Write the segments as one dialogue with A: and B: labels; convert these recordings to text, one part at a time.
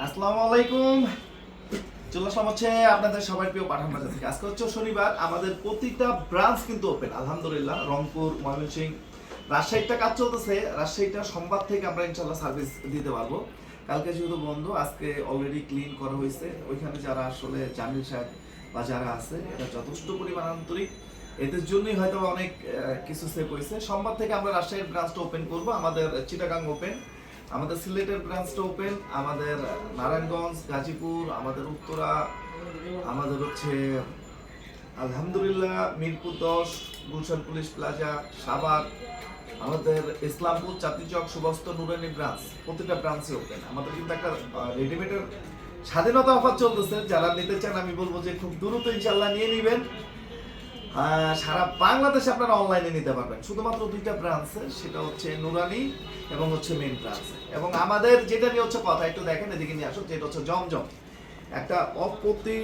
A: আসসালামু আলাইকুম। চলে আসলাম হচ্ছে আপনাদের সবার প্রিয় পাঠান বাজার থেকে। আজকে হচ্ছে শনিবার, আমাদের প্রতিটা ব্রাঞ্চ কিন্তু ওপেন আলহামদুলিল্লাহ। রংপুর, ময়মনসিংহ, রাজশাহীটা কাজ চলতেছে। রাজশাহীটা সোমবার থেকে আমরা ইনশাল্লাহ সার্ভিস দিতে পারবো। কালকে যেহেতু বন্ধ, আজকে অলরেডি ক্লিন করা হয়েছে। ওইখানে যারা আসলে জামিল সাহেব বা যারা আছে, এটা যথেষ্ট পরিমাণ আন্তরিক, এদের জন্যই হয়তো অনেক কিছু সেভ হয়েছে। সোমবার থেকে আমরা রাজশাহীর ব্রাঞ্চটা ওপেন করব, আমাদের চিটাগাং ওপেন, আমাদের সিলেটের ব্রাঞ্চটা ওপেন, আমাদের নারায়ণগঞ্জ, গাজীপুর, আমাদের উত্তরা, আমাদের হচ্ছে আলহামদুলিল্লাহ মিরপুর 10, গুলশান পুলিশ প্লাজা, সাভার, আমাদের ইসলামপুর, চাঁদনী চক, সুবস্ত, নুরানি ব্রাঞ্চ, প্রতিটা ব্রাঞ্চে ওপেন। আমাদের কিন্তু একটা রেডিমেডের স্বাধীনতা অফার চলতেছে। যারা নিতে চান আমি বলবো যে খুব দ্রুত ইনশাল্লাহ নিয়ে নেবেন। সারা বাংলাদেশে আপনারা অনলাইনে নিতে পারবেন। শুধুমাত্র দুইটা ব্রাঞ্চে, সেটা হচ্ছে নুরানি এবং হচ্ছে মেন ব্রাঞ্চ। এবং আমাদের যেটা নিয়ে হচ্ছে কথা, একটু দেখেন এদিকে নিয়ে আসো, যেটা হচ্ছে জমজম, একটা অপ্রতি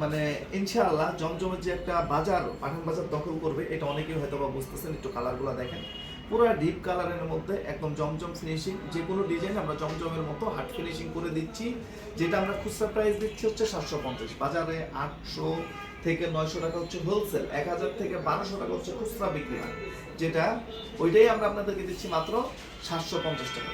A: মানে ইনশাআল্লাহ জমজমের যে একটা বাজার, পাঠান বাজার দখল করবে, এটা অনেকেই হয়তো বা বুঝতেছেন। একটু কালারগুলো দেখেন, পুরো ডিপ কালারের মধ্যে একদম জমজম ফিনিশিং। যে কোনো ডিজাইন আমরা জমজমের মতো হাট ফিনিশিং করে দিচ্ছি, যেটা আমরা খুচরা প্রাইস দিচ্ছি হচ্ছে 750, বাজারে 800 থেকে 900 টাকা হচ্ছে হোলসেল, 1000 থেকে 1200 টাকা হচ্ছে খুচরা বিক্রি হয়, যেটা ওইটাই আমরা আপনাদেরকে দিচ্ছি মাত্র 750 টাকা।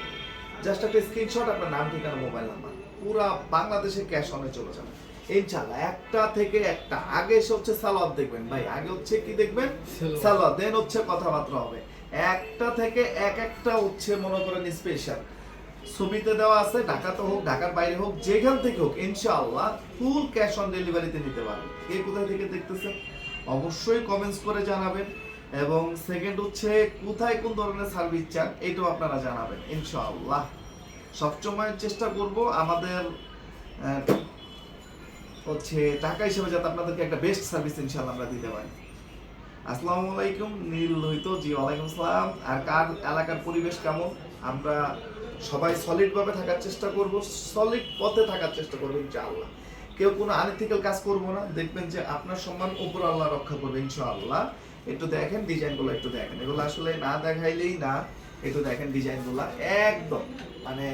A: জাস্ট একটা স্ক্রিনশট, আপনার নাম, ঠিকানা, মোবাইল নাম্বার, পুরা বাংলাদেশে ক্যাশ অনে চলে যাবে ইনশাআল্লাহ। একটা থেকে একটা, আগে এসে হচ্ছে সালোয়ার দেখবেন ভাই, আগে হচ্ছে কি দেখবেন, সালোয়ার, দেন হচ্ছে কথাবার্তা হবে। একটা থেকে এক একটা হচ্ছে মনে করেন স্পেশাল, ছবিতে দেওয়া আছে, ঢাকাতে হোক, ঢাকার বাইরে হোক, যেখান থেকে হোক ইনশাআল্লাহ ফুল ক্যাশ অন ডেলিভারিতে নিতে পারবেন। কে কোথায় থেকে দেখতেছেন অবশ্যই কমেন্টস করে জানাবেন। এবং সেকেন্ড হচ্ছে কোথায় কোন ধরনের সার্ভিস চান, এটাও আপনারা জানাবেন ইনশাআল্লাহ। সবসময় চেষ্টা করব আমাদের হচ্ছে টাকা হিসেবে যাতে আপনাদেরকে একটা বেস্ট সার্ভিস ইনশাআল্লাহ আমরা দিতে পারি। আসসালামু আলাইকুম, নীল লোহিত, জি ওয়ালাইকুম আসসালাম। আর কার এলাকার পরিবেশ কেমন? আমরা সবাই সলিড ভাবে থাকার চেষ্টা করব, সলিড পথে থাকার চেষ্টা করবো ইনশাআল্লাহ। কেউ কোনো আনএথিক্যাল কাজ করবো না, দেখবেন যে আপনার সম্মান উপর আল্লাহ রক্ষা করবে ইনশাআল্লাহ। একটু দেখেন ডিজাইনগুলো, একটু দেখেন, এগুলো আসলে না দেখাইলেই না। একটু দেখেন ডিজাইনগুলো, একদম মানে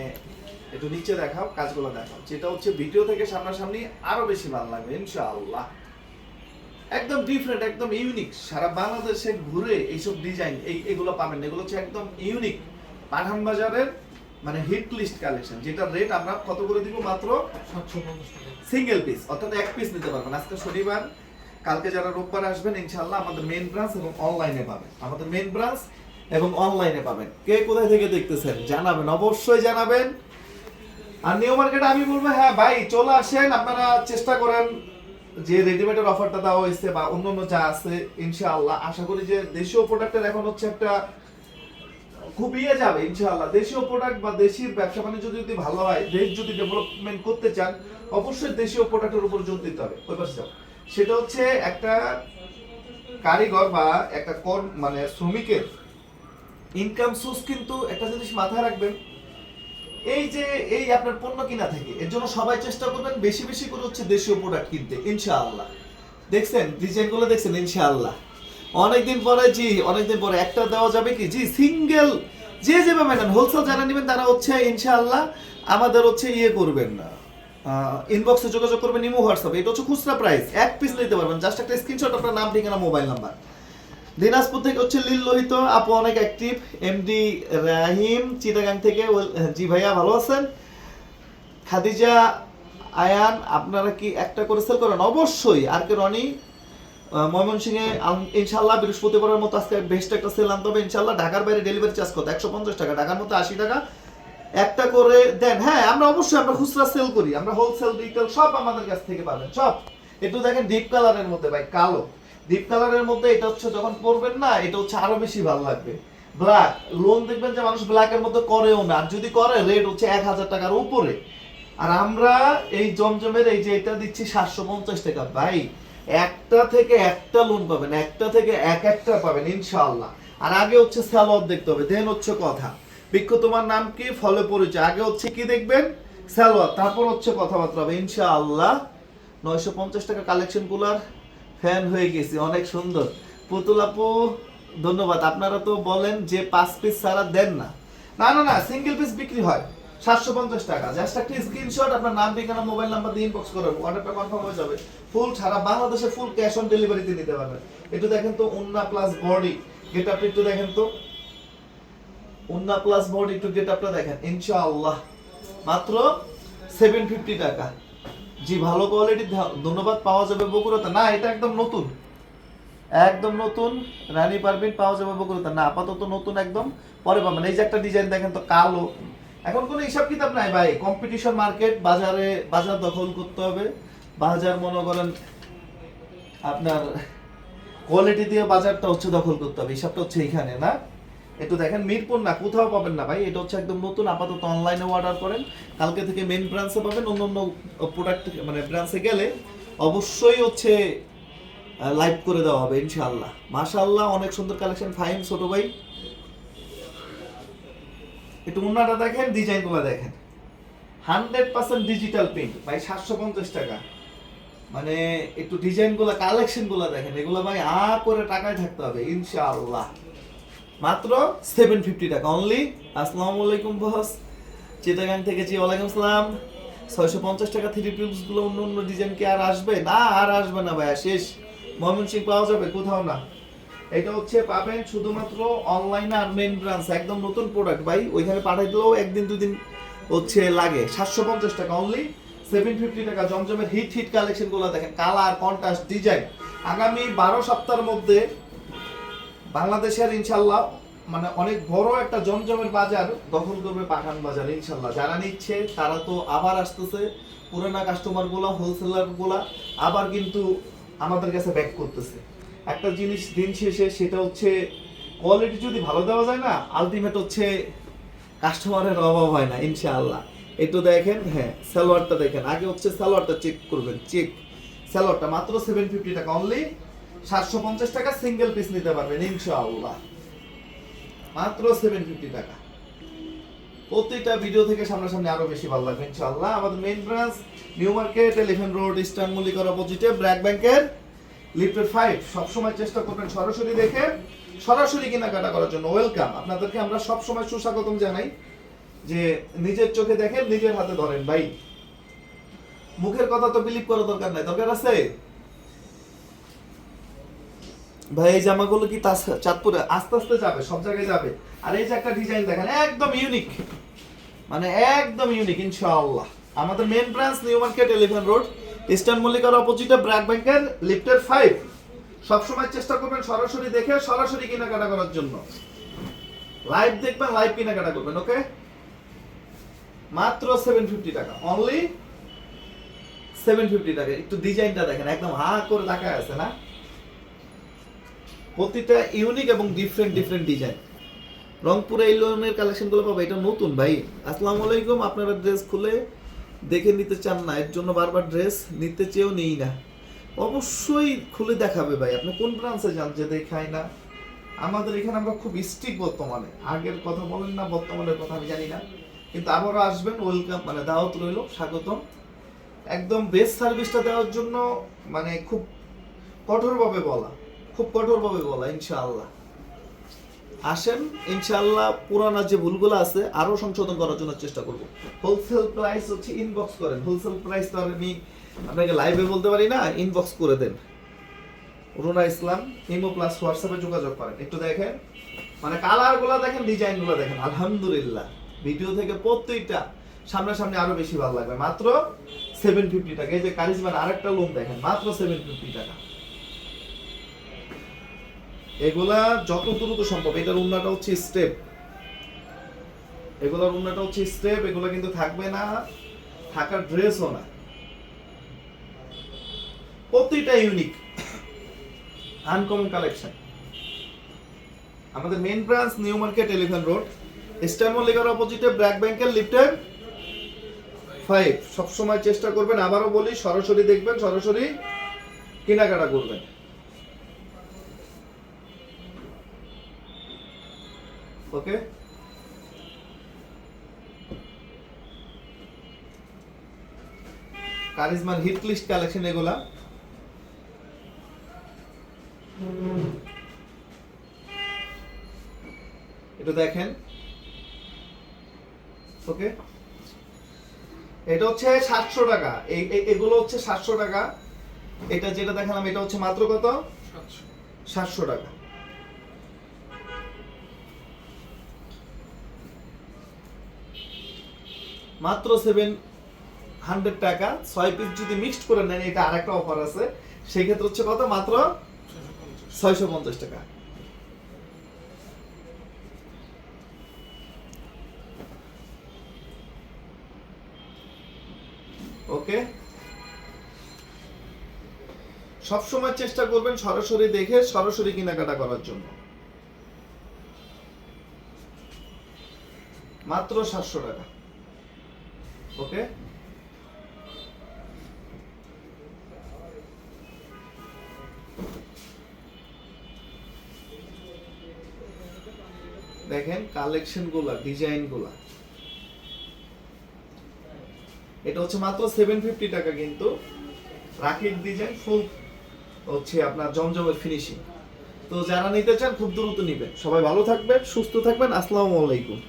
A: একটু নিচে দেখাও, কাজগুলো দেখাও, যেটা হচ্ছে ভিডিও থেকে সামনাসামনি আরো বেশি ভালো লাগবে ইনশাআল্লাহ। একদম ডিফারেন্ট, একদম ইউনিক। সারা বাংলাদেশে ঘুরে এইসব ডিজাইন এগুলো পাবেন। এগুলো হচ্ছে একদম ইউনিক পাঠান বাজারের মানে হিট লিস্ট কালেকশন, যেটা রেট আমরা কত করে দিব, মাত্র
B: 750 টাকা
A: সিঙ্গেল পিস, অর্থাৎ এক পিস নিতে পারবেন। আজকে শনিবার, কালকে যারা রোববার আসবেন ইনশাআল্লাহ আমাদের মেইন ব্রাঞ্চ এবং অনলাইনে পাবেন, আমাদের মেইন ব্রাঞ্চ এবং অনলাইনে পাবেন। কে কোথায় থেকে দেখতেছেন জানাবেন, অবশ্যই জানাবেন। আর নিউ মার্কেটে আমি বলবো হ্যাঁ ভাই চলে আসেন, আপনারা চেষ্টা করেন যে রেডিমেডের অফারটা দেওয়া হয়েছে বা অন্যান্য যা আছে ইনশাআল্লাহ আশা করি যে দেশীয় প্রোডাক্টের এখন হচ্ছে একটা খুব ইয়ে যাবে ইনশাআল্লাহ। দেশীয় প্রোডাক্ট বা দেশীর ব্যবসা বাণিজ্য যদি ভালো হয়, দেশ যদি ডেভেলপমেন্ট করতে চান, অবশ্যই দেশীয় প্রোডাক্টের উপর জোর দিতে হবে। ওই পাশে যাও, সেটা হচ্ছে একটা কারিগর বা একটা মানে শ্রমিকের ইনকাম সোর্স। কিন্তু একটা জিনিস মাথায় রাখবেন, এই যে এই আপনার পণ্য কিনা থেকে, এর জন্য সবাই চেষ্টা করবেন বেশি বেশি করে হচ্ছে দেশীয় প্রোডাক্ট কিনতে ইনশাআল্লাহ। দেখছেন ডিজাইনগুলো, দেখছেন ইনশাআল্লাহ। অনেকদিন পরে, জি অনেকদিন পরে একটা দেওয়া যাবে কি, জি সিঙ্গেল, যে যেভাবে নেন, হোলসেল যারা নেবেন তারা হচ্ছে ইনশাআল্লাহ আমাদের হচ্ছে ইয়ে করবেন না, ইনবক্সে যোগাযোগ করবেন, ইমো, হোয়াটসঅ্যাপ। এটা হচ্ছে খুচরা প্রাইস, এক পিস নিতে পারবেন, জাস্ট একটা স্ক্রিনশট, আপনার নাম, ঠিকানা, মোবাইল নাম্বার। দিনাজপুর থেকে হচ্ছে লীল লোহিত আপু, অনেক অ্যাক্টিভ। এমডি রাহিম চিটাগাং থেকে, জি ভাইয়া ভালো আছেন। খাদিজা আয়ান, আপনারা কি একটা করে সেল করেন? অবশ্যই। আর কে রনি, ময়মনসিংহে ইনশাআল্লাহ বৃহস্পতিবারের মতো আজকে বেস্ট একটা সেল আনতে হবে ইনশাআল্লাহ। ঢাকার বাইরে ডেলিভারি চার্জ কত? 150 টাকা, ঢাকার মধ্যে 80 টাকা। একটা করে দেন। হ্যাঁ আমরা অবশ্যই আমরা খুচরা সেল করি, আমরা হোলসেল রিটেল সব আমাদের কাছ থেকে পাবেন সব। একটু দেখেন ডিপ কালারের মধ্যে ভাই, কালো ডিপ কালারের মধ্যে, এটা হচ্ছে যখন পরবেন না এটা হচ্ছে আরো বেশি ভালো লাগবে। ব্ল্যাক লোন, দেখবেন যে মানুষ ব্ল্যাকের মধ্যে করেও না, আর যদি করে রেট হচ্ছে 1000 টাকার উপরে। আর আমরা এই জমজমের এই যে এটা দিচ্ছি 750 টাকা ভাই। একটা থেকে একটা লোন পাবেন, একটা থেকে এক একটা পাবেন ইনশাআল্লাহ। আর আগে হচ্ছে সালোয়ার দেখতে হবে, দেন হচ্ছে কথা। বিক্ষু তোমার নাম কি, ফলে পরিচয়, আগে হচ্ছে কি দেখবেন, সালোয়ার, তারপর হচ্ছে কথাবার্তা হবে ইনশাআল্লাহ। 950 টাকা কালেকশন গুলার ফ্যান হয়ে গেছি, অনেক সুন্দর। পুতুল আপু ধন্যবাদ। আপনারা তো বলেন যে 5 পিস ছাড়া দেন না, না না না, সিঙ্গেল পিস বিক্রি হয়। 750 টাকা। জাস্ট একটা স্ক্রিনশট আপনার নাম ঠিকানা মোবাইল নাম্বার দিয়ে ইনবক্স করবেন, অর্ডারটা কনফার্ম হয়ে যাবে। ফুল সারা বাংলাদেশে ফুল ক্যাশ অন ডেলিভারিতে নিতে পারবেন। একটু দেখেন তো উন্না প্লাস বডি গেটআপটা একটু দেখেন তো, উন্না প্লাস বডি একটু গেটআপটা দেখেন ইনশাআল্লাহ মাত্র 750 টাকা। জি ভালো কোয়ালিটি, ধন্যবাদ। পাওয়া যাবে বগুড়াতে না, এটা একদম নতুন, একদম নতুন। রানী পারভিন পাওয়া যাবে বগুড়াতে না, আপাতত নতুন একদম, পরে পাবেন। এই যে একটা ডিজাইন দেখেন তো কালো, এখন কোনো হিসাব কিতাব নাই ভাই, কম্পিটিশন মার্কেট, বাজারে বাজার দখল করতে হবে। বাজার মনে করেন আপনার কোয়ালিটি দিয়ে বাজারটা হচ্ছে দখল করতে হবে, হিসাবটা হচ্ছে এখানে না। একটু দেখেন মিরপুর না, কোথাও পাবেন না ভাই, এটা হচ্ছে একদম নতুন, আপাতত অনলাইনে অর্ডার করেন, কালকে থেকে মেন ব্রাঞ্চে পাবেন। অন্য অন্য প্রোডাক্ট মানে ব্রাঞ্চে গেলে অবশ্যই হচ্ছে লাইভ করে দেওয়া হবে ইনশাআল্লাহ। মাশাআল্লাহ অনেক সুন্দর কালেকশন। ফাইন ছোট ভাই, একটু উন্নাটা দেখেন, ডিজাইনগুলো দেখেন, 100% ডিজিটাল প্রিন্ট ভাই, 750 টাকা। মানে একটু ডিজাইনগুলো কালেকশনগুলো দেখেন, এগুলো ভাই করে টাকায় থাকতে হবে ইনশাআল্লাহ। মাত্র 750 টাকা অনলি। আসসালামু আলাইকুম বস, চিটাগাং থেকে। জি ওয়ালাইকুম আসসালাম। 650 টাকা থ্রি পিস গুলো, অন্য অন্য ডিজাইন কি আর আসবে না? আর আসবে না ভাইয়া, শেষ। ময়মনসিংহ পাওয়া যাবে কোথাও না। এটা হচ্ছে পাবেন শুধুমাত্র অনলাইনে আর মেইন ব্রাঞ্চ, একদম নতুন প্রোডাক্ট ভাই, ওইখানে পাঠাই দিলেও একদিন দুদিন হচ্ছে লাগে। 750 টাকা অনলি, 750 টাকা। জমজমের হিট হিট কালেকশন গুলো দেখেন, কালার কন্ট্রাস্ট ডিজাইন। আগামী 12 সপ্তাহের মধ্যে বাংলাদেশের ইনশাল্লাহ মানে অনেক বড় একটা জমজমের বাজার দখল করবে পাঠান বাজার ইনশাল্লাহ। যারা নিচ্ছে তারা তো আবার আসতেছে, পুরানা কাস্টমার গুলা, হোলসেলার গুলা আবার কিন্তু আমাদের কাছে ব্যাক করতেছে। একটা জিনিস দিন শেষে সেটা হচ্ছে কোয়ালিটি যদি ভালো দেওয়া যায় না, আলটিমেট হচ্ছে কাস্টমারের অভাব হয় না ইনশাআল্লাহ। একটু দেখেন, হ্যাঁ সালোয়ারটা দেখেন, আগে হচ্ছে সালোয়ারটা চেক করবেন, চেক সালোয়ারটা মাত্র 750 টাকা অনলি। 750 টাকা সিঙ্গেল পিস নিতে পারবেন ইনশাআল্লাহ, মাত্র 750 টাকা। প্রতিটা ভিডিও থেকে সামনাসামনি আরো বেশি ভালো লাগবে ইনশাআল্লাহ। আমাদের main branch New Market, Elephant Road, Eastern মল্লিকার অপোজিটে, ব্র্যাক ব্যাংকের লিফটেড 5। সবসময় চেষ্টা করবেন সরাসরি দেখে সরাসরি কেনাকাটা করার জন্য। ওয়েলকাম, আপনাদেরকে আমরা সবসময় সুস্বাগতম জানাই যে নিজের চোখে দেখেন, নিজের হাতে ধরেন ভাই। মুখের কথা তো বিলিভ করার দরকার নাই, দরকার আছে ভাই? এই জামাগুলো কি চাঁদপুরে আস্তে আস্তে যাবে, সব জায়গায় যাবে। আর এই যে একটা ডিজাইন দেখেন, একদম ইউনিক, মানে একদম ইউনিক ইনশাআল্লাহ। আমাদের main branch New Market, Elephant Road, Eastern মল্লিকার অপোজিটে, ব্র্যাক ব্যাংকের লিফটের 5। সবসময় চেষ্টা করবেন সরাসরি দেখে সরাসরি কেনাকাটা করার জন্য। লাইভ দেখবেন, লাইভ কেনাকাটা করবেন। ওকে, মাত্র 750 টাকা অনলি, 750 টাকা। একটু ডিজাইনটা দেখেন, একদম করে তাকায় আছে না? প্রতিটা ইউনিক এবং ডিফারেন্ট ডিফারেন্ট ডিজাইন। রংপুরে এই লোনের কালেকশনগুলো পাবে, এটা নতুন ভাই। আসসালামু আলাইকুম। আপনারা ড্রেস খুলে দেখে নিতে চান না, এর জন্য বারবার ড্রেস নিতে চেয়েও নেই না। অবশ্যই খুলে দেখাবে ভাই। আপনি কোন ব্রাঞ্চে যান যে দেখায় না? আমাদের এখানে আমরা খুব স্ট্রিক্ট বর্তমানে, আগের কথা বলেন না, বর্তমানের কথা আমি জানি না, কিন্তু আবারও আসবেন, ওয়েলকাম, মানে দাওয়াত রইল, স্বাগতম। একদম বেস্ট সার্ভিসটা দেওয়ার জন্য মানে খুব কঠোরভাবে বলা, খুব কঠোরভাবে বলা ইনশাআল্লাহ। আসেন ইনশাআল্লাহ, পুরানা যে ভুলগুলো আছে আরো সংশোধন করার জন্য চেষ্টা করব। হোলসেল প্রাইস হচ্ছে ইনবক্স করেন, হোলসেল প্রাইস তো আমি আপনাকে লাইভে বলতে পারি না, ইনবক্স করে দেন। রুনা ইসলাম, ইমো প্লাস হোয়াটসঅ্যাপে যোগাযোগ করেন। একটু দেখেন, মানে কালারগুলো দেখেন, ডিজাইনগুলো দেখেন, আলহামদুলিল্লাহ ভিডিও থেকে প্রত্যেকটা সামনাসামনি আরো বেশি ভালো লাগবে। মাত্র 750 টাকা। এই যে কারিজমার আরেকটা লোন দেখেন, মাত্র 750 টাকা। এগুলা যত দ্রুত সম্ভব। এটার উন্নাটা হচ্ছে স্টেপ, এগুলার উন্নাটা হচ্ছে স্টেপ, এগুলো কিন্তু থাকবে না, থাকার ড্রেসও না। প্রতিটা ইউনিক আনকমন কালেকশন। আমাদের main branch New Market, Elephant Road, Eastern মল্লিকার অপোজিটে, ব্র্যাক ব্যাংকের লিফটের 5। সবসময় চেষ্টা করবেন, আবারও বলি, সরাসরি দেখবেন, সরাসরি কেনাকাটা করবেন। ওকে, কারিজমার হিট লিস্ট কালেকশন এগুলা। একটু দেখেন। ওকে, এটা হচ্ছে 700 টাকা, এগুলো হচ্ছে 700 টাকা। এটা যেটা দেখালাম এটা হচ্ছে মাত্র কত? 700 টাকা। মাত্র 700 টাকা। 6 পিস যদি মিক্সড করে নেন, এটা আরেকটা অফার আছে, সেই ক্ষেত্রে হচ্ছে কত? মাত্র 650 টাকা। ওকে, সবসময় চেষ্টা করবেন সরাসরি দেখে সরাসরি কেনাকাটা করার জন্য। মাত্র 700 টাকা। ওকে, দেখেন কালেকশন গুলা, ডিজাইন গুলা। এটা হচ্ছে মাত্র 750 টাকা, কিন্তু রাকির ডিজাইন ফুল হচ্ছে আপনার জমজমের ফিনিশিং। তো যারা নিতে চান খুব দ্রুত নিবেন। সবাই ভালো থাকবেন, সুস্থ থাকবেন। আসসালামু আলাইকুম।